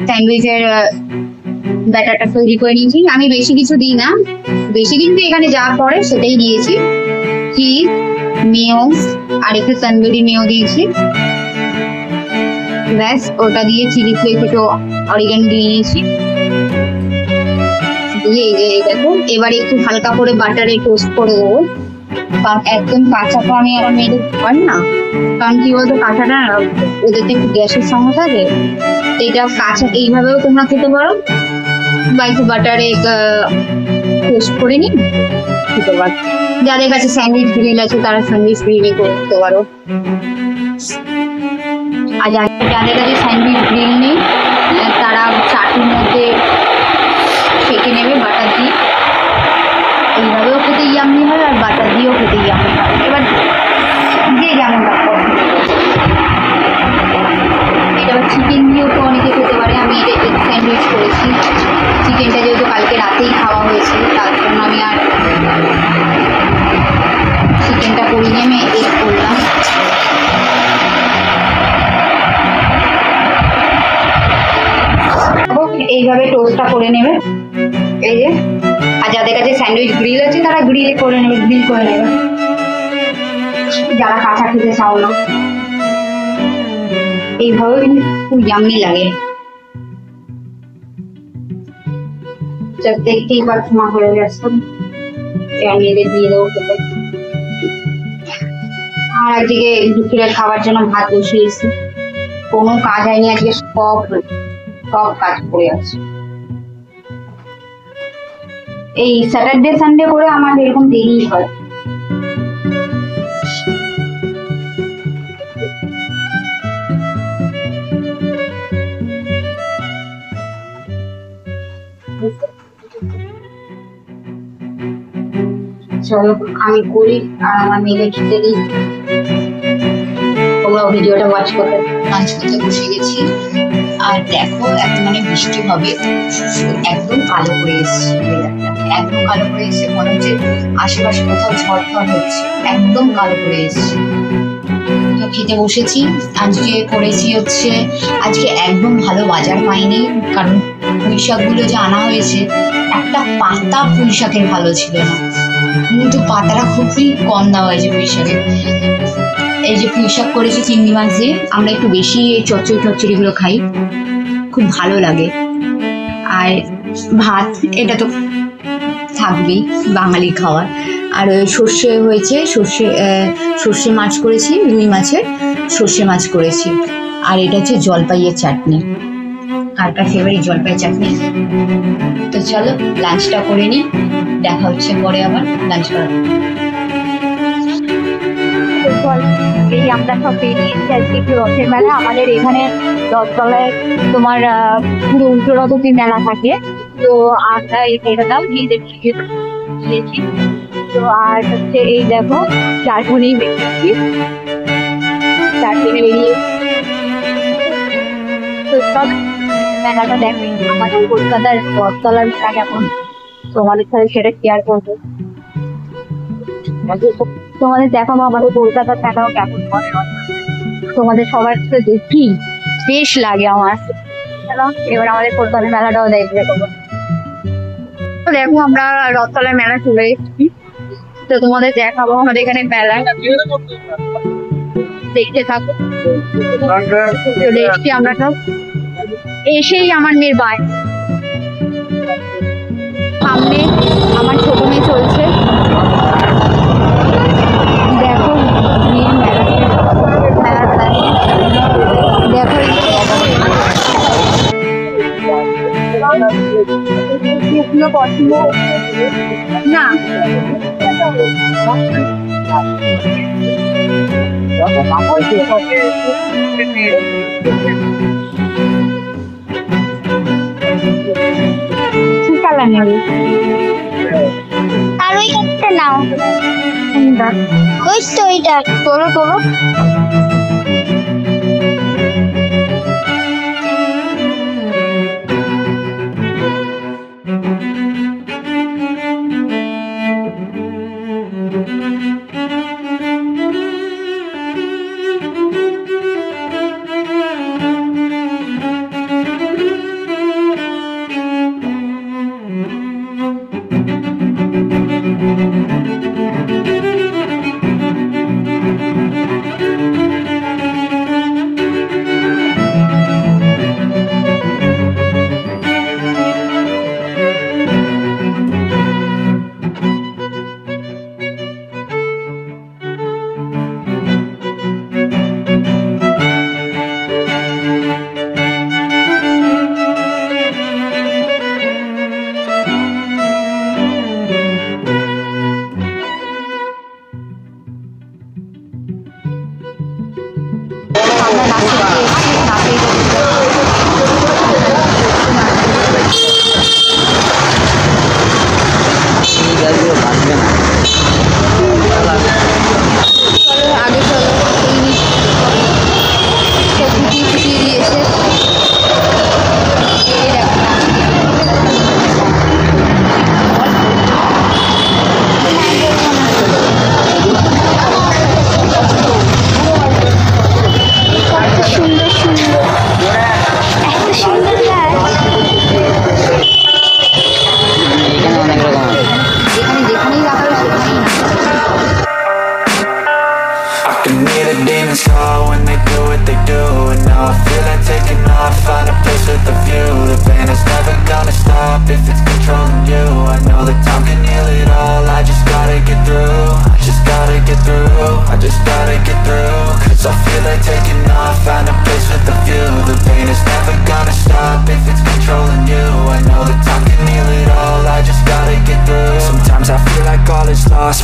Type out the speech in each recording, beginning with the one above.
স্যান্ডউইচের ব্যাটারটা তৈরি করে নিয়েছি। আমি বেশি কিছু দিই না, বেশি কিন্তু এখানে যা পড়ে সেটাই দিয়েছি। চিজ, মেয়োস আর একটু তন্দুরি মেয়ো দিয়েছি, ব্যাস। ওটা দিয়ে চিলি ফ্লেক্স একটু অরিগানো দিয়ে নিয়েছি, দিয়ে এই যে দেখো এবারে একটু হালকা করে বাটারে টোস্ট করে দেবো, কারণ একদম কাঁচা তো আমি আমার মেয়েদের খাবার না, কারণ কি বলতো কাঁচাটা ওদের তো একটু গ্যাসের সমস্যা আছে। এটা কাঁচা এইভাবেও তোমরা খেতে পারো, বা একটু বাটারে টোস্ট করে নিই খেতে পারো। যাদের কাছে স্যান্ডউইচ গ্রিল আছে তারা স্যান্ডউইচ গ্রিলে করতে পারো, আর যাদের কাছে স্যান্ডউইচ গ্রিল নেই তারা চাটুর মধ্যে সেঁকে নেবে বাটার দিয়ে, এইভাবেও খেতে ইয়াম্মি হয় আর বাটার দিয়েও খেতে ইয়াম্মি হয়। এবার যে যেমন এটা চিকেন দিয়েও তো অনেকে খেতে পারে। আমি এটা এগ স্যান্ডউইচ করেছি, চিকেনটা যেহেতু কালকে রাতেই খাওয়া হয়েছে তার জন্য আমি আর চিকেনটা করিনি, আমি এগ করলাম। এইভাবে টোস্টটা করে নেবে এই যে, আর যাদের কাছে স্যান্ডউইচ গ্রিল আছে তারা গ্রিল করে নেবে, গ্রিল করে নেবে, যারা কাঁচা খেতে চাও না। এইভাবে কিন্তু খুব ইয়াম্মি লাগে, দেখতেই পাচ্ছ মা হয়ে গেছে, মেয়েদের দিয়ে দেবো খেতে। আর একদিকে দুপুরের খাবার জন্য ভাত বসিয়েছি, কোনো কাজ হয়নি আজকে, সব কাজ করে আছে। এই স্যাটারডে সানডে করে আমার এরকম দেরি হয়। চলো আমি করি আর আমার মেয়েকে খেতে দিই, তোমরা ভিডিওটা ওয়াচ করতে। লাঞ্চ করতে বসে গেছি, আর দেখো এত মানে বৃষ্টি হবে, একদম কালো করে এসছে, একদম কালো করে এসছে, মনে হচ্ছে আশেপাশে কোথাও ঝড় হচ্ছে, একদম কালো করে এসছে। তো খেতে বসেছি, আজকে করেছি হচ্ছে, আজকে একদম ভালো বাজার পাইনি, কারণ পুঁই শাকগুলো যে আনা হয়েছে একটা পাতা পুঁই শাকের ভালো ছিল না, কিন্তু পাতাটা খুবই কম দেওয়া হয়েছে পুঁই শাকের। এই যে পুঁই শাক করেছি চিংড়ি মাছ দিয়ে, আমরা একটু বেশি এই চচ্চড়িগুলো খাই, খুব ভালো লাগে। আর ভাত এটা তো থাকবেই বাঙালি খাওয়ার। আর সর্ষে হয়েছে, সর্ষে মাছ করেছি, রুই মাছের সর্ষে মাছ করেছি। আর এটা হচ্ছে জলপাইয়ের চাটনি, কারটা ফেভারিট জলপাই চাটনি। তো চলো লাঞ্চটা করে নিই, দেখা হচ্ছে পরে আবার লাঞ্চ করা। এই আমরা সব পেরিয়েছি আজকে একটু রথের মেলা। আমাদের এখানে রথতলায় তোমার পুরো উল্টো রথের মেলা থাকে, তো আমরা এটাও দিয়েছি। তো আর হচ্ছে এই দেখো চারটুনি বেরিয়েছি, চারটুনি বেরিয়ে তো সব মেলাটা দেখো। আমাদের কলকাতার রথতলার মেলা কেমন তোমাদের সাথে সেটা শেয়ার করবো, তোমাদের দেখাবো আমাদের কলকাতার মেলাও কেমন করে, তোমাদের সবার সাথে দেখি বেশ লাগে আমার। এবার আমাদের কলকাতার মেলাটাও দেখবে। দেখো আমরা রথতলার মেলা চলে এসেছি, তো তোমাদের দেখাবো আমাদের এখানে মেলা, দেখতে থাকো। চলে এসছি আমরা সব, এসেই আমার মেয়ের বাই সামনে আমার ছোট মেয়ে চলছে, দেখো মেয়ের মেলার দেখো পছন্দ না কালার নেবে, আর ওই একটা নাও, ওই তো ওইটা তোলো তোলো।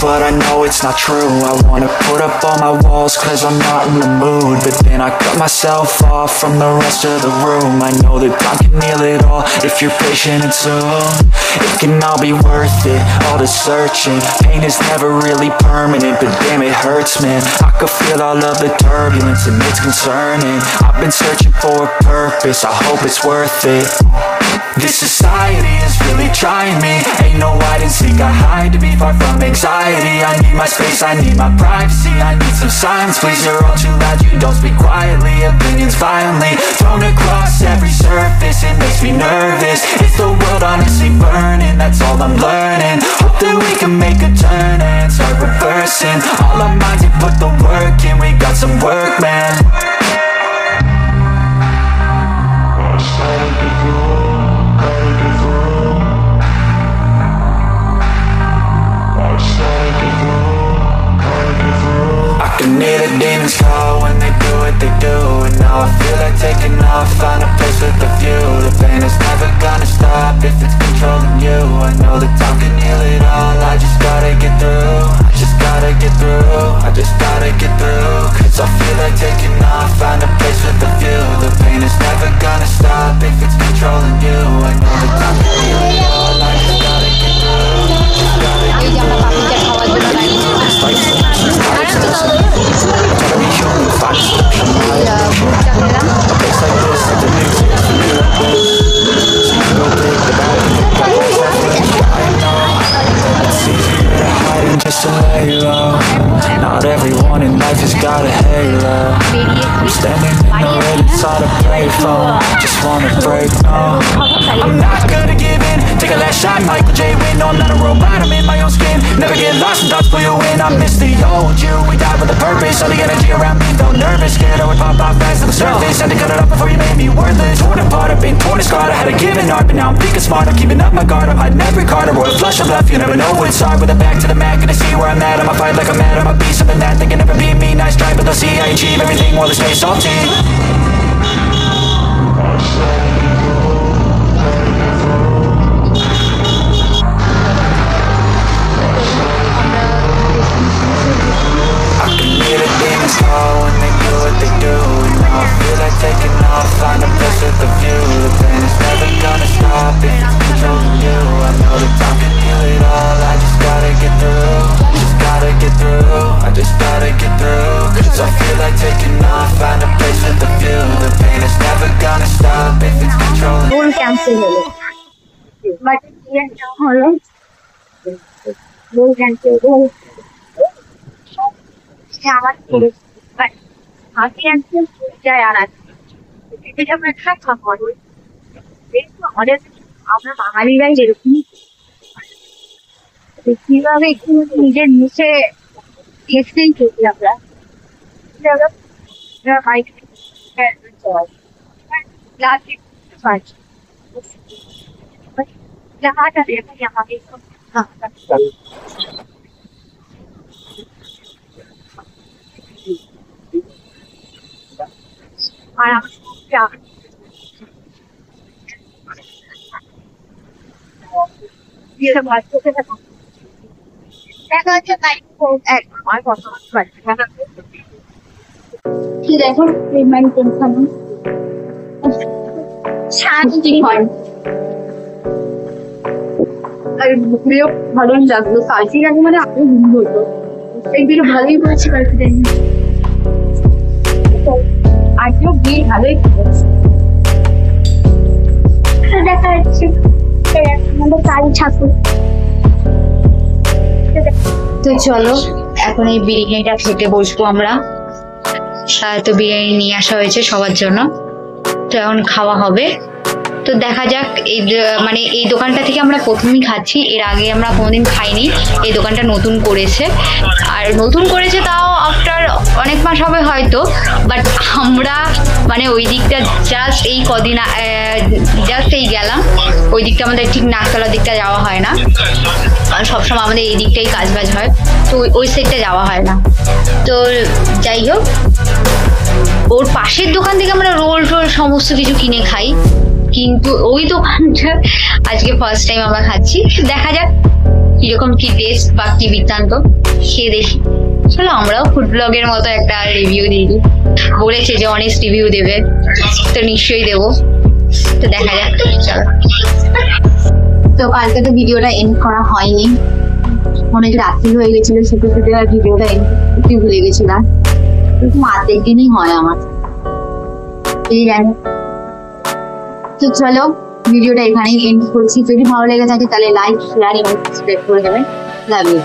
but I know it's not true. I wanna put up all my walls cause I'm not in the mood, but then I cut myself off from the rest of the room. I know that time can heal it all if you're patient and soon it can all be worth it, all the searching. Pain is never really permanent, but damn it hurts, man. I could feel all of the turbulence and it's concerning. I've been searching for a purpose, I hope it's worth it. This society is really trying me. Ain't no hide and seek, I hide to be far from anxiety. I need my space, I need my privacy. I need some silence, please, you're all too loud. You don't speak quietly, opinions violently thrown across every surface. It makes me nervous. Is the world honestly burning? That's all I'm learning. Hope that we can make a turn and start reversing all our minds and put the work in. We got some work, man. I can hear the demons call when they do what they do, and now I feel like taking off, find a place with a view. The pain is never gonna stop if it's controlling you. I know that time can heal it all, I just gotta get through. I just gotta get through, I just gotta get through. Cause I feel like taking off, find a place with a view. The pain is never gonna stop if it's controlling you. I know that time can heal it all, I just gotta get through. Just gotta get just to lay low. Not everyone in life has got a halo. I'm standing in the red inside a payphone. Just wanna break, no. I'm not gonna give in. Take a last shot, Michael J. Win. No, I'm not a robot, I'm in my own skin. Never get lost when thoughts pull you in. I miss the old you. We died with a purpose. All the energy around me felt nervous. Scared I would pop off fast to the surface. Had to cut it off before you made me worthless. Torn apart, I've been torn and scarred. I had a given art, but now I'm thinking smart. I'm keeping up my guard. I'm hiding every card. A royal flush of left. You never know what's hard. With a back to the mat, gonna see where I'm at. I'ma fight like I'm mad. I'ma be something that they can never be me. Nice try, but they'll see I achieve everything while they stay salty. I can hear the demons call when they do what they do. And now I feel like taking off, find a place with a view. The pain is never gonna stop if it's controlling you. I know that time can heal it all, I just gotta get through. Just gotta get through, I just gotta get through. Cause I feel like taking off, find a place with a view. The pain is never gonna stop if it's controlling you. Roll cancel হলো, but হলো roll cancel roll আমার but হাসি cancel যায় আর এটা আমরা একটা খাবো আমাদের আমরা বাঙালিরাই যেরকম কিভাবে একটু নিজের মুখে হেসেই চলি আমরা আর দেখো পেমেন্ট কোনখানে শান্তি হয় আর মুখেও ভালোই লাগলো কালকে আগে মানে আপনি বন্ধু হতো একদিন ভালোই বলছি কালকে আজকেও গিয়ে ভালোই দেখা যাচ্ছে আমাদের কালী ঠাকুর। তো চলো এখন এই বিরিয়ানিটা খেতে বসবো আমরা। তো বিরিয়ানি নিয়ে আসা হয়েছে সবার জন্য, তো এখন খাওয়া হবে। তো দেখা যাক এই মানে এই দোকানটা থেকে আমরা প্রথমেই খাচ্ছি, এর আগে আমরা কোনোদিন খাইনি। এই দোকানটা নতুন করেছে, আর নতুন করেছে তাও আফটার অনেক মাস হবে হয়তো, বাট আমরা মানে ওই দিকটা জাস্ট এই কদিন জাস্ট এই গেলাম, ওই দিকটা আমাদের ঠিক নাকতলার দিকটা যাওয়া হয় না, কারণ সবসময় আমাদের এই দিকটাই কাজ বাজ হয়, তো ওই সাইডটা যাওয়া হয় না। তো যাই হোক, ওর পাশের দোকান থেকে আমরা রোল টোল সমস্ত কিছু কিনে খাই, কিন্তু ওই দোকানটা আজকে ফার্স্ট টাইম আমরা খাচ্ছি। দেখা যাক কিরকম কি টেস্ট বা কি বৃত্তান্ত খেয়ে দেখি। চলো আমরাও ফুড ব্লগের মতো একটা রিভিউ দিই, বলেছে যে অনেস্ট রিভিউ দেবে, তো নিশ্চয়ই দেবো, তো দেখা যাক। চলো। তো কালকে তো ভিডিওটা এন্ড করা হয়নি, অনেক রাত্রি হয়ে গেছিল, শুধু শুধু আর ভিডিওটা এন্ড করতে ভুলে গেছিলাম। আর্ধেক দিনই হয় আমার, এই জানি। তো চলো ভিডিওটা এখানেই এন্ড করছি। যদি ভালো লেগে থাকে তাহলে লাইক, শেয়ার এবং সাবস্ক্রাইব করে দেবেন। Love you.